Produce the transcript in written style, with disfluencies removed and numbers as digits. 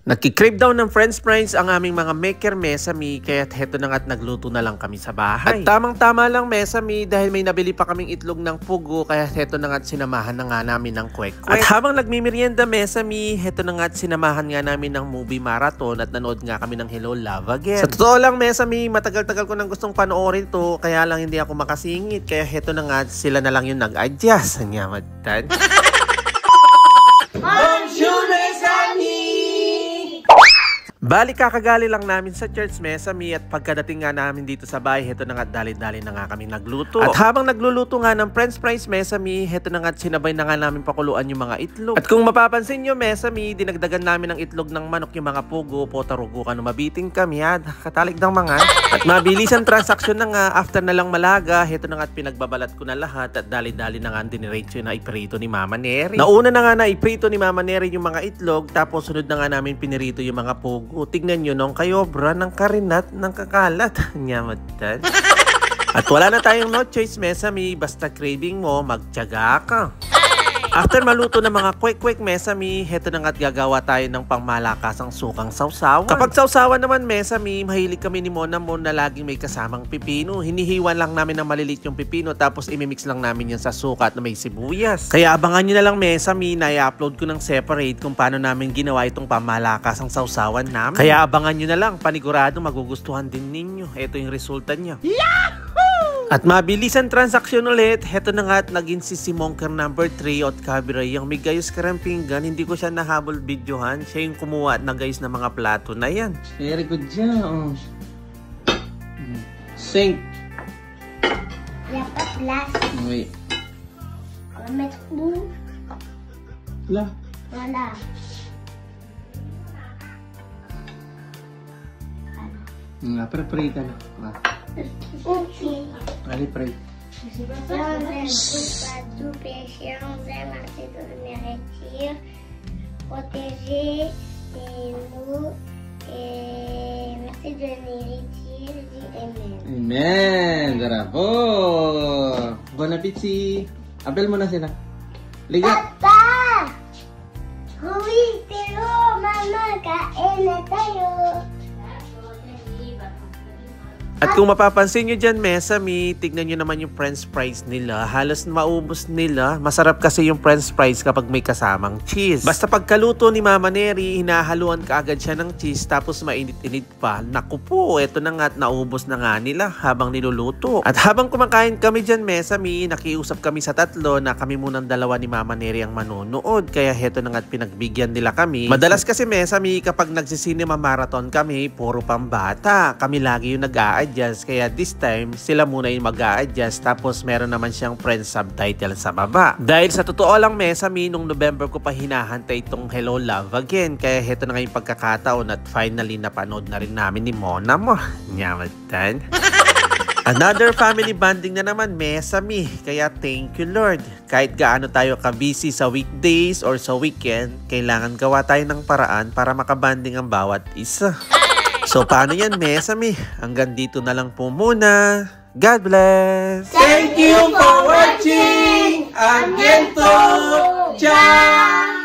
Nagki-crave daw ng french fries ang aming mga maker Mesami, kaya heto na nga't nagluto na lang kami sa bahay. At tamang-tama lang Mesami dahil may nabili pa kaming itlog ng pugo, kaya heto na nga't sinamahan na nga namin ng kwek-kwek. At habang nagmimerienda Mesami, heto na nga't sinamahan nga namin ng movie marathon at nanood nga kami ng Hello Love Again. Sa totoo lang Mesami, matagal-tagal ko nang gustong panoorin to, kaya lang hindi ako makasingit, kaya heto na nga sila na lang yung nag-adjust. Anyamatan. Bali kakagali lang namin sa church Mesami at pagkadating nga namin dito sa bahay, heto na nga dali-dali na nga kami nagluto. At habang nagluluto nga ng french fries Mesami, heto na nga sinabay na nga namin pakuluan yung mga itlog. At kung mapapansin nyo Mesami, dinagdagan namin ng itlog ng manok yung mga pugo, potarugo ka mabiting kami ha, katalig ng mga. At mabilis ang transaksyon na nga, after na lang malaga, heto na nga pinagbabalat ko na lahat at dali-dali na nga diniretso na iprito ni Mama Neri. Nauna na nga na iprito ni Mama Neri yung mga itlog, tapos sunod na nga namin pinirito yung mga pugo. Tignan nyo nung kayobra ng karinat ng kakalat. Nyamatan. At wala na tayong no choice Mesami, basta craving mo, magtiyaga ka. After maluto ng mga kwek-kwek Mesami, heto na nga't gagawa tayo ng pangmalakasang sukang sausawan. Kapag sausawan naman Mesami, mahilig kami ni Mona Mon na laging may kasamang pipino. Hinihiwan lang namin ng malilit yung pipino, tapos imimix lang namin yan sa suka at na may sibuyas. Kaya abangan nyo na lang Mesami na i-upload ko ng separate kung paano namin ginawa itong pangmalakasang sausawan namin. Kaya abangan nyo na lang, panigurado magugustuhan din ninyo. Ito yung resulta niya. At mabilis ang transaksyon ulit, heto na nga at naging si Simonker number 3 at Kabira yung may gayos karampinggan, hindi ko siya nahabol videohan, siya yung kumuha at nagayos ng mga plato na yan. Very good job. Sink. Dapat last. Wait. May spoon. Wala. Wala. Pre-pray ka na. Okay. Pray. Protéger nous et merci de l'héritier. Amen. Bravo. Bon appétit. Apel mo na sila. Liga. Papa! Huwi, pero mama, kain na tayo. At kung mapapansin nyo dyan, Mesami, tignan nyo naman yung french fries nila. Halos maubos nila. Masarap kasi yung french fries kapag may kasamang cheese. Basta pagkaluto ni Mama Neri, hinahaluan ka agad siya ng cheese tapos mainit-init pa. Naku po, eto na nga at naubos na nga nila habang niluluto. At habang kumakain kami dyan, Mesami, nakiusap kami sa tatlo na kami munang dalawa ni Mama Neri ang manonood. Kaya heto na nga at pinagbigyan nila kami. Madalas kasi, Mesami, kapag nagsisinema marathon kami, puro pambata. Kami lagi yung nag-a-adjust, kaya this time sila muna yung mag-a-adjust, tapos meron naman siyang French subtitle sa baba. Dahil sa totoo lang Mesami, nung November ko pa hinahantay itong Hello Love Again, kaya heto na nga yung pagkakataon at finally napanood na rin namin ni Mona mo. Nyamatan. Another family bonding na naman Mesami, kaya thank you Lord. Kahit gaano tayo ka-busy sa weekdays or sa weekend, kailangan gawa tayo ng paraan para makabanding ang bawat isa. So, paano yan, Mesami? Hanggang dito na lang po muna. God bless! Thank you for watching! Again to! Ciao!